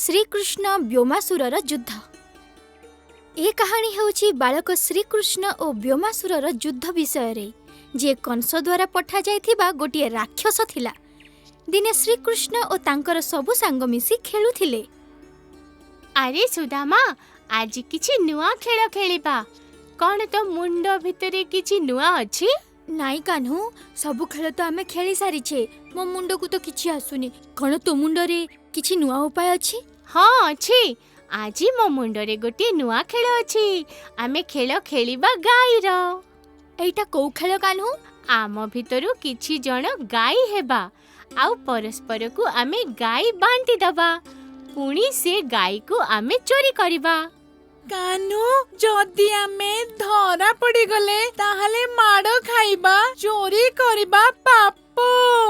श्रीकृष्ण व्योमासुरर युद्ध। ए कहानी हेउछि बालक श्रीकृष्ण और व्योमासुरर युद्ध विषय रे जे कंस द्वारा पठा जाइथिबा गोटिए राक्षस थिला। दिने श्रीकृष्ण और तांकर सबु सांग मिसी खेलुथिले। अरे सुदामा, आज किछि नुआ खेल खेलिबा। कौन तो मुंड भितरे किछि नुआ अछि? नाई कान्हू, सबु खेल तो आमे खेली सारिछे। मो मुंड को तो किछि आसुनी। कौन तो मुंड रे किछि नुआ उपाय अछि? हाँ अछि। आज मो मुंड रे गोटे नुआ खेल अछि। आमे खेल खेलिबा गाईर। एइटा को खेल कान्हू? आम भितरु किछि जण गाई हेबा आउ परस्पर को आमे गाई बांटी दबा। पुणी से गाई को आमे चोरी करिबा। कान्हू, जदि आमे धरा पड़ी गले ताहले माड़ खाइबा, चोरी करिबा पाप।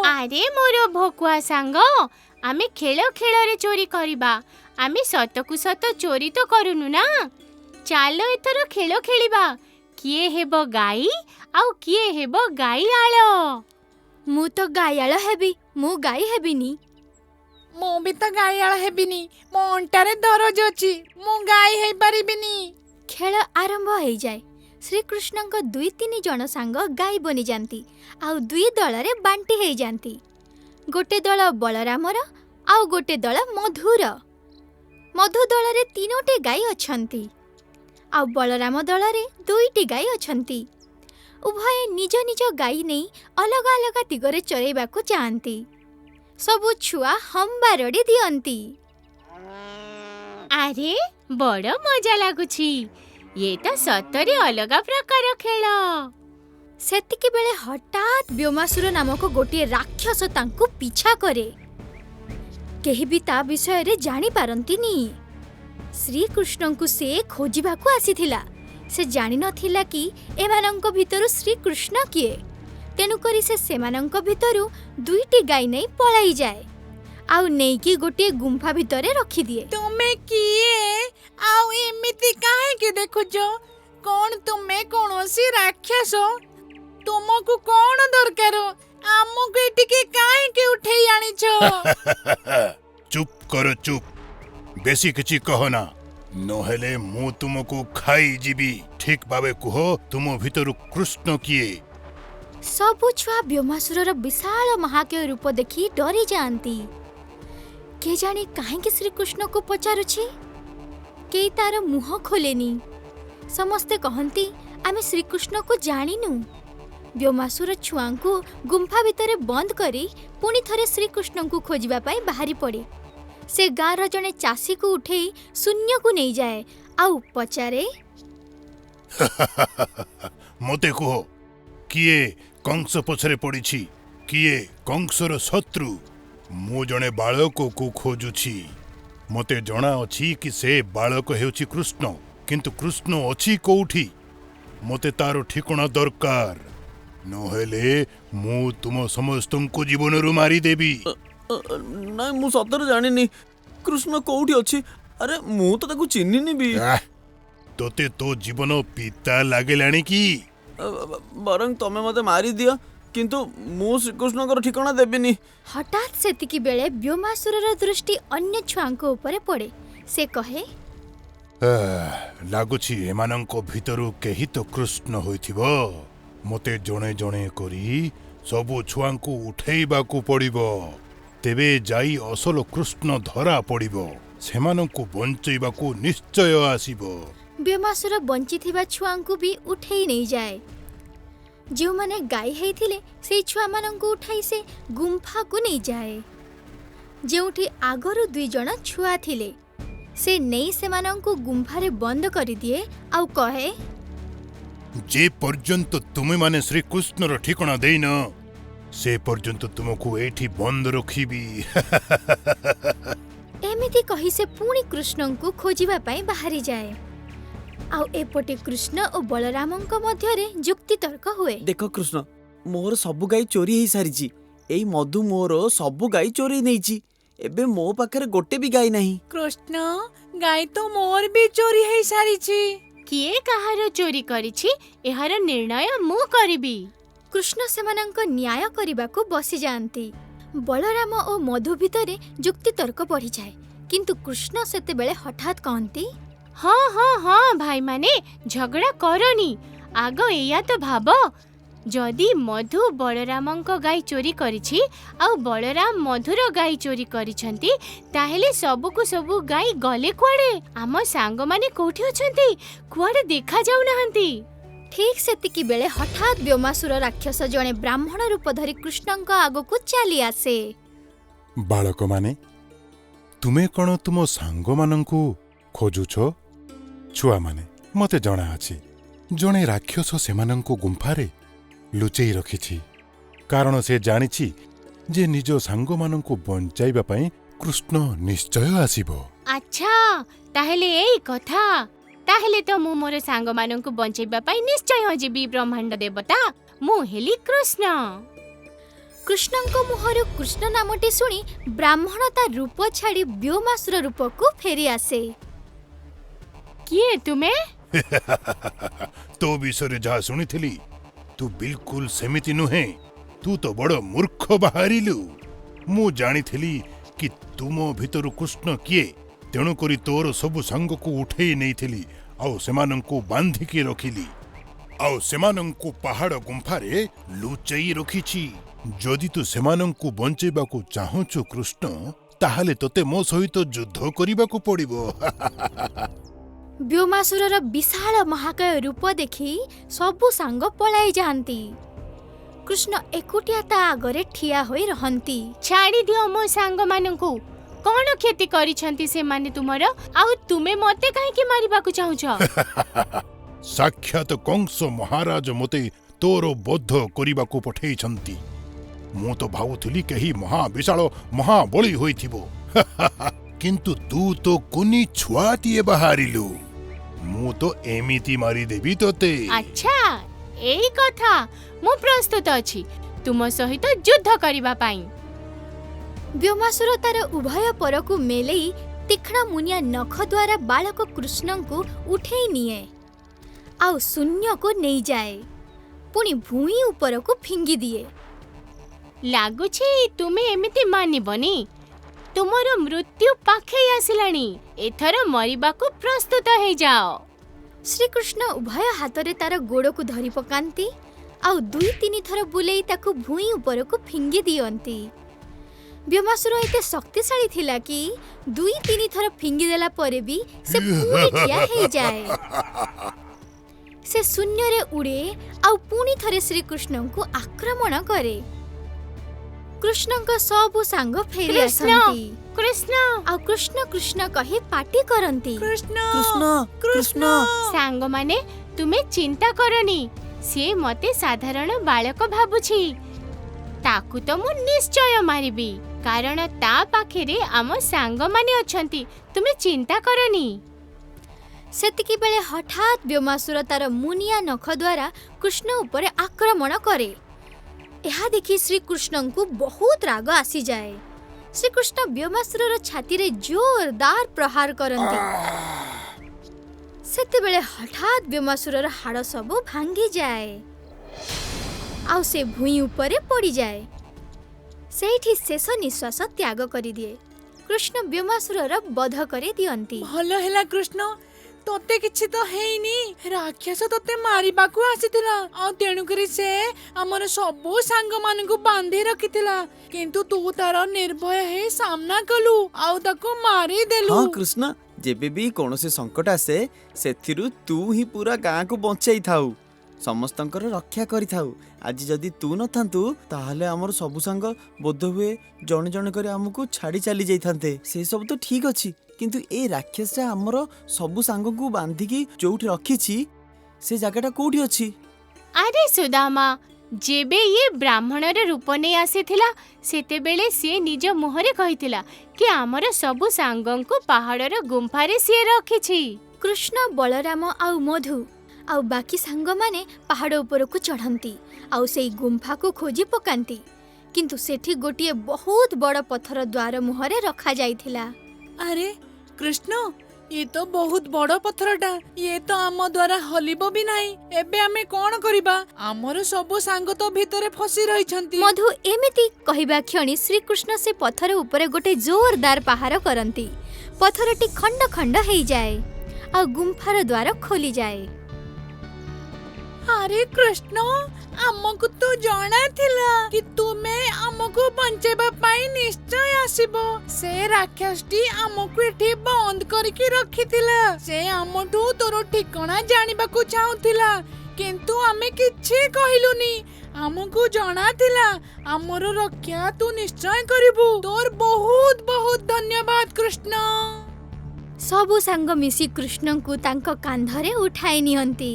अरे मोर भोकुआ सांग, आमे खेल खेल रे चोरी करिबा। आमे सतकु सत चोरी तो करूनु ना। चालो एथर खेल खेलिबा। किए हेबो गाई आउ किए हेबो गाईआळ। मु तो गाईआळ हेबी, मु गाई हेबिनी। मु भी तो गाईआळ हेबिनी। मो अंटारे दरज अछि, मु गाई हेइ परिबिनी। खेल आरंभ हो जाए। श्रीकृष्ण दुई तीन जन सांग गाई बनी जाती आउ दुई दल रे बांटी हो जाती। गोटे दल बलरामर आउ गोटे दल मधुर। मधु दल रे तीनोटी गाई अछंती आउ बलराम दल रे दुईटी गाई अछंती। उभय निज निज गाई नहीं अलग अलग दिगरे चरैबा को चाहती। सबु छुआ हम्बारड़ी दियंती। अरे बड़ मजा लागुछि। ये तो सतरे अलगा प्रकार खेल। सेतिके बेले हठात व्योमासुर नामक गोटे राक्षस तांको पीछा करे। केही भी ता विषय रे जानी पारंतीनी। श्रीकृष्ण को से खोजिबा को आसीथिला। से जानी नथिला कि एमानंक भितरु श्रीकृष्ण किए। तेनु करी से सेमानंक भितरु दुईटी गाई नहीं पलाई जाए आउ नहीं कि गोटे गुंफा भितरे रखी दिए। तुमे किए आउ एमिति काहे के देखुजो? कोन तुमे कोनोसी राक्षस? तुमको कोन दरकार? आमको एटिके काहे के उठेई आनिछो? चुप करो, चुप। बेसी किछि कहो ना, नहेले मु तुमको खाई जीबी। ठीक भावे कुहो, तुम भितरु कृष्ण किए? सबु छुआ व्योमासुरर विशाल महाकाय रूप देखि डरी जाती। के जाने काहेकि श्रीकृष्ण को पचारुछि। के तार मुह खोलेनी। समस्ते कहंती आमे श्रीकृष्ण को जानिनु। व्योमासुर छुआंकु गुंफा भितरे बंद करी पुणी थरे श्रीकृष्ण को खोजिबा पाई बाहरी पड़े। से गाँर जने चासी को उठेई शून्य को नहीं जाए आउ पचारे, मते कुहो, किए कंस पछरे पड़िछि? किए कंसर शत्रु? मु जने बालक को खोजुछि। मते जणा अछि कि से बालक हेउछि कृष्ण, किंतु कृष्ण अछि कोउठी? मते तारो ठिकणा दरकार। नहेले मु तुम समस्तंको जीवनरु मारी देबी। ना मु सतर जानिनी कृष्ण कोउठी अछि। अरे मु तो ताकू चिन्हिनी भी। तोते तो जीवन पिता लागेलाणी की? बरं तमे मते मारी दिया, किंतु मु श्रीकृष्णकर ठिकाना देबिनी। हठात सेतिकी बेले व्योमासुरर दृष्टि अन्य छुआंको ऊपर पड़े। से कहे, लागुछि एमानंको भितरु केही तो कृष्ण होइथिबो। मते जणे जणे करी सबु छुआंको उठेइबाकू पड़िबो। तेबे जाई असल कृष्ण धरा पड़िबो। सेमानंको बंचैबाकू निश्चय आसीबो। व्योमासुर बंचिथिबा छुआंकु भी उठेई नहीं जाए। जो माने गाई हेइथिले से छुआ मानंकु उठाई से गुंफा को नहीं जाए। जेउठी आगरु दुई जण छुआ थिले से नहीं से मानंकु गुंफा रे बंद करी दिए आउ कहे, जे पर्यंत तुमे माने श्री कृष्ण रो ठिकाना देइन से पर्यंत तुमको एठी बंद रखिबी। एमिति कही से पुणी कृष्ण को खोजिबा पाई बाहरी जाए। आउ एपटे कृष्ण और बलरामंक मध्यरे जुक्ति तर्क हुए। देखो कृष्ण, मोर सबु गाई चोरी हेई सारिछि। एई मधु मोर सबु गाई चोरी नेइछि। एबे मो पाखरे गोटे भी गाई नहीं। कृष्ण, गाई तो मोर भी चोरी हेई सारिछि। किए कहार चोरी करिछि एहार निर्णय मु करिबी। कृष्ण सेमानंक न्याय करबाकू बसी जाती। बलराम और मधु भितरे जुक्ति तर्क बढ़ी जाए, କିନ୍ତୁ କୃଷ୍ଣ ସେତେବେଳେ ହଠାତ୍ କହନ୍ତି, ହଁ ହଁ ହଁ ଭାଇମାନେ, ଝଗଡ଼ା କରନି। ଆଗ ଏଇଆ ତ ଭାବ, ଯଦି ମଧୁ ବଳରାମଙ୍କ ଗାଈ ଚୋରି କରିଛି ଆଉ ବଳରାମ ମଧୁର ଗାଈ ଚୋରି କରିଛନ୍ତି, ତାହେଲେ ସବୁକୁ ସବୁ ଗାଈ ଗଲେ କୁଆଡ଼େ? ଆମ ସାଙ୍ଗମାନେ କୋଉଠି ଅଛନ୍ତି? କୁଆଡ଼େ ଦେଖାଯାଉନାହାନ୍ତି। ଠିକ୍ ସେତିକି ବେଳେ ହଠାତ୍ ବ୍ୟୋମାସୁର ରାକ୍ଷସ ଜଣେ ବ୍ରାହ୍ମଣ ରୂପ ଧରି କୃଷ୍ଣଙ୍କ ଆଗକୁ ଚାଲି ଆସେ। ବାଳକମାନେ, ତୁମେ କ'ଣ ତୁମ ସାଙ୍ଗମାନଙ୍କୁ ଖୋଜୁଛ? ଛୁଆମାନେ, ମତେ ଜଣାଅଛି ଜଣେ ରାକ୍ଷସ ସେମାନଙ୍କୁ ଗୁମ୍ଫାରେ ଲୁଚେଇ ରଖିଛି, କାରଣ ସେ ଜାଣିଛି ଯେ ନିଜ ସାଙ୍ଗମାନଙ୍କୁ ବଞ୍ଚାଇବା ପାଇଁ କୃଷ୍ଣ ନିଶ୍ଚୟ ଆସିବ। ଆଚ୍ଛା, ତାହେଲେ ଏଇ କଥା। ତାହେଲେ ତ ମୁଁ ମୋର ସାଙ୍ଗମାନଙ୍କୁ ବଞ୍ଚାଇବା ପାଇଁ ନିଶ୍ଚୟ ଯିବି। ବ୍ରହ୍ମାଣ୍ଡ ଦେବତା, ମୁଁ ହେଲି କୃଷ୍ଣ। କୃଷ୍ଣଙ୍କ ମୁହଁରୁ କୃଷ୍ଣ ନାମଟି ଶୁଣି ବ୍ରାହ୍ମଣ ତା ରୂପ ଛାଡ଼ି ବ୍ୟୋମାସୁର ରୂପକୁ ଫେରି ଆସେ। କିଏ ତୁମେ? ତୋ ବିଷୟରେ ଯାହା ଶୁଣିଥିଲି, ତୁ ବିଲକୁଲ ସେମିତି ନୁହେଁ। ତୁ ତ ବଡ଼ ମୂର୍ଖ ବାହାରିଲୁ। ମୁଁ ଜାଣିଥିଲି କି ତୁମ ଭିତରୁ କୃଷ୍ଣ କିଏ, ତେଣୁକରି ତୋର ସବୁ ସାଙ୍ଗକୁ ଉଠେଇ ନେଇଥିଲି ଆଉ ସେମାନଙ୍କୁ ବାନ୍ଧିକି ରଖିଲି, ଆଉ ସେମାନଙ୍କୁ ପାହାଡ଼ ଗୁମ୍ଫାରେ ଲୁଚେଇ ରଖିଛି। ଯଦି ତୁ ସେମାନଙ୍କୁ ବଞ୍ଚେଇବାକୁ ଚାହୁଁଛୁ କୃଷ୍ଣ, ତାହେଲେ ତୋତେ ମୋ ସହିତ ଯୁଦ୍ଧ କରିବାକୁ ପଡ଼ିବ। ବ୍ୟୋମାସୁରର ବିଶାଳ ମହାକାୟ ରୂପ ଦେଖି ସବୁ ସାଙ୍ଗ ପଳାଇ ଯାଆନ୍ତି। କୃଷ୍ଣ ଏକୁଟିଆ ତା ଆଗରେ ଠିଆ ହୋଇ ରହନ୍ତି। ଛାଡ଼ି ଦିଅ ମୋ ସାଙ୍ଗମାନଙ୍କୁ। କ'ଣ କ୍ଷତି କରିଛନ୍ତି ସେମାନେ ତୁମର? ଆଉ ତୁମେ ମତେ କାହିଁକି ମାରିବାକୁ ଚାହୁଁଛ? ସାକ୍ଷାତ କଂସ ମହାରାଜ ମୋତେ ତୋର ବଧ କରିବାକୁ ପଠେଇଛନ୍ତି। ମୁଁ ତ ଭାବୁଥିଲି କେହି ମହାବିଶାଳ ମହାବଳୀ ହୋଇଥିବ, କିନ୍ତୁ ତୁ ତ କୁନି ଛୁଆଟିଏ ବାହାରିଲୁ। ମୁଁ ତ ଏମିତି ମାରିଦେବି ତୋତେ। ଆଚ୍ଛା, ଏଇ କଥା। ମୁଁ ପ୍ରସ୍ତୁତ ଅଛି ତୁମ ସହିତ ଯୁଦ୍ଧ କରିବା ପାଇଁ। ବ୍ୟୋମାସୁର ତାର ଉଭୟ ପରକୁ ମେଲେଇ ତୀକ୍ଷ୍ଣ ମୁନିଆ ନଖ ଦ୍ୱାରା ବାଳକ କୃଷ୍ଣଙ୍କୁ ଉଠେଇ ନିଏ ଆଉ ଶୂନ୍ୟକୁ ନେଇଯାଏ, ପୁଣି ଭୂଇଁ ଉପରକୁ ଫିଙ୍ଗି ଦିଏ। ଲାଗୁଛି ତୁମେ ଏମିତି ମାନିବନି। ତୁମର ମୃତ୍ୟୁ ପାଖେଇ ଆସିଲାଣି। ଏଥର ମରିବାକୁ ପ୍ରସ୍ତୁତ ହେଇଯାଅ। ଶ୍ରୀକୃଷ୍ଣ ଉଭୟ ହାତରେ ତାର ଗୋଡ଼କୁ ଧରି ପକାନ୍ତି ଆଉ 2-3 ଥର ବୁଲେଇ ତାକୁ ଭୂଇଁ ଉପରକୁ ଫିଙ୍ଗି ଦିଅନ୍ତି। ବ୍ୟୋମାସୁର ଏତେ ଶକ୍ତିଶାଳୀ ଥିଲା କି 2-3 ଥର ଫିଙ୍ଗି ଦେଲା ପରେ ବି ସେ ପୁଣି ଠିଆ ହେଇଯାଏ। ସେ ଶୂନ୍ୟରେ ଉଡ଼େ ଆଉ ପୁଣି ଥରେ ଶ୍ରୀକୃଷ୍ଣଙ୍କୁ ଆକ୍ରମଣ କରେ। କୃଷ୍ଣଙ୍କ ସବୁ ସାଙ୍ଗ ଫେରି କୃଷ୍ଣ, ଆସନ୍ତି କୃଷ୍ଣ। ଆଉ କୃଷ୍ଣ କୃଷ୍ଣ କହି ପାଟି କରନ୍ତି। କୃଷ୍ଣ କୃଷ୍ଣ କୃଷ୍ଣ ସାଙ୍ଗମାନେ, ତୁମେ ଚିନ୍ତା କରନି। ସେ ମତେ ସାଧାରଣ ବାଳକ ଭାବୁଛି। ତାକୁ ତ ମୁଁ ନିଶ୍ଚୟ ମାରିବି, କାରଣ ତା ପାଖରେ ଆମ ସାଙ୍ଗମାନେ ଅଛନ୍ତି। ତୁମେ ଚିନ୍ତା କରନି। ସେତିକିବେଳେ ହଠାତ୍ ବ୍ୟୋମାସୁର ତାର ମୁନିଆ ନଖ ଦ୍ୱାରା କୃଷ୍ଣ ଉପରେ ଆକ୍ରମଣ କରେ। ଏହା ଦେଖି ଶ୍ରୀକୃଷ୍ଣଙ୍କୁ ବହୁତ ରାଗ ଆସିଯାଏ। ଶ୍ରୀକୃଷ୍ଣ ବ୍ୟୋମାସୁରର ଛାତିରେ ଜୋରଦାର ପ୍ରହାର କରନ୍ତି। ସେତେବେଳେ ହଠାତ୍ ବ୍ୟୋମାସୁରର ହାଡ଼ ସବୁ ଭାଙ୍ଗିଯାଏ ଆଉ ସେ ଭୂଇଁ ଉପରେ ପଡ଼ିଯାଏ। ସେଇଠି ଶେଷ ନିଶ୍ୱାସ ତ୍ୟାଗ କରିଦିଏ। କୃଷ୍ଣ ବ୍ୟୋମାସୁରର ବଧ କରି ଦିଅନ୍ତି। ଭଲ ହେଲା କୃଷ୍ଣ, ତୋତେ କିଛି ତ ହେଇନି। ରାକ୍ଷସ ତୋତେ ମାରିବାକୁ ଆସିଥିଲା ଆଉ ତେଣୁକରି ସେ ଆମର ସବୁ ସାଙ୍ଗମାନଙ୍କୁ ବାନ୍ଧି ରଖିଥିଲା, କିନ୍ତୁ ତୁ ତାର ନିର୍ଭୟ ହେଇ ସାମ୍ନା କଲୁ ଆଉ ତାକୁ ମାରିଦେଲୁ। ହଁ କୃଷ୍ଣ, ଯେବେ ବି କୌଣସି ସଙ୍କଟ ଆସେ, ସେଥିରୁ ତୁ ହିଁ ପୁରା ଗାଁକୁ ବଞ୍ଚାଇ ଥାଉ, ସମସ୍ତଙ୍କର ରକ୍ଷା କରିଥାଉ। ଆଜି ଯଦି ତୁ ନଥାନ୍ତୁ, ତାହେଲେ ଆମର ସବୁ ସାଙ୍ଗ ବୋଧହୁଏ ଜଣେ ଜଣେ କରି ଆମକୁ ଛାଡ଼ି ଚାଲି ଯାଇଥାନ୍ତେ। ସେ ସବୁ ତ ଠିକ୍ ଅଛି, କିନ୍ତୁ ଏଇ ରାକ୍ଷସଟା ଆମର ସବୁ ସାଙ୍ଗକୁ ବାନ୍ଧିକି ଯୋଉଠି ରଖିଛି, ସେ ଜାଗାଟା କୋଉଠି ଅଛି? ଆରେ ସୁଦାମା, ଯେବେ ଇଏ ବ୍ରାହ୍ମଣର ରୂପ ନେଇ ଆସିଥିଲା, ସେତେବେଳେ ସିଏ ନିଜ ମୁହଁରେ କହିଥିଲା କି ଆମର ସବୁ ସାଙ୍ଗଙ୍କୁ ପାହାଡ଼ର ଗୁମ୍ଫାରେ ସିଏ ରଖିଛି। କୃଷ୍ଣ, ବଳରାମ ଆଉ ମଧୁ ଆଉ ବାକି ସାଙ୍ଗମାନେ ପାହାଡ଼ ଉପରକୁ ଚଢ଼ନ୍ତି ଆଉ ସେଇ ଗୁମ୍ଫାକୁ ଖୋଜି ପକାନ୍ତି, କିନ୍ତୁ ସେଠି ଗୋଟିଏ ବହୁତ ବଡ଼ ପଥର ଦ୍ୱାର ମୁହଁରେ ରଖାଯାଇଥିଲା। ଆରେ କୃଷ୍ଣ, ଇଏ ତ ବହୁତ ବଡ଼ ପଥରଟା। ଇଏ ତ ଆମ ଦ୍ୱାରା ହଲିବ ବି ନାହିଁ। ଏବେ ଆମେ କ'ଣ କରିବା? ଆମର ସବୁ ସାଙ୍ଗ ତ ଭିତରେ ଫସି ରହିଛନ୍ତି। ମଧୁ ଏମିତି କହିବା କ୍ଷଣି ଶ୍ରୀକୃଷ୍ଣ ସେ ପଥର ଉପରେ ଗୋଟେ ଜୋରଦାର ପାହାର କରନ୍ତି। पथरटी खंड खंड हो जाए और गुंफार द्वार खोली जाए। अरे कृष्ण, आमको तो जଣା थिला कि तुमे आमको बंचेबा पाई निश्चय आसीबो। से राक्षसटी आमको एठी बंद करके रखिथिला। से आमठू तोर ठिकाना जानिबा को चाहुथिला, किंतु आमे किछि कहिलुनी। आमको जଣା थिला आमर रक्षा तू निश्चय करिबू। तोर बहुत बहुत धन्यवाद कृष्ण। सबु सांग मिसी कृष्ण को तांको कांधरे उठाई नियंती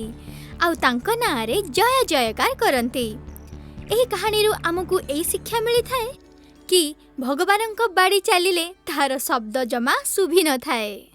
आउ तांको नारे जय जयकार करंती। एही कहानी रु आमको एही शिक्षा मिली थाए कि भगवानଙ୍କ बाड़ी चालिले तार शब्द जमा सुभी न थाए।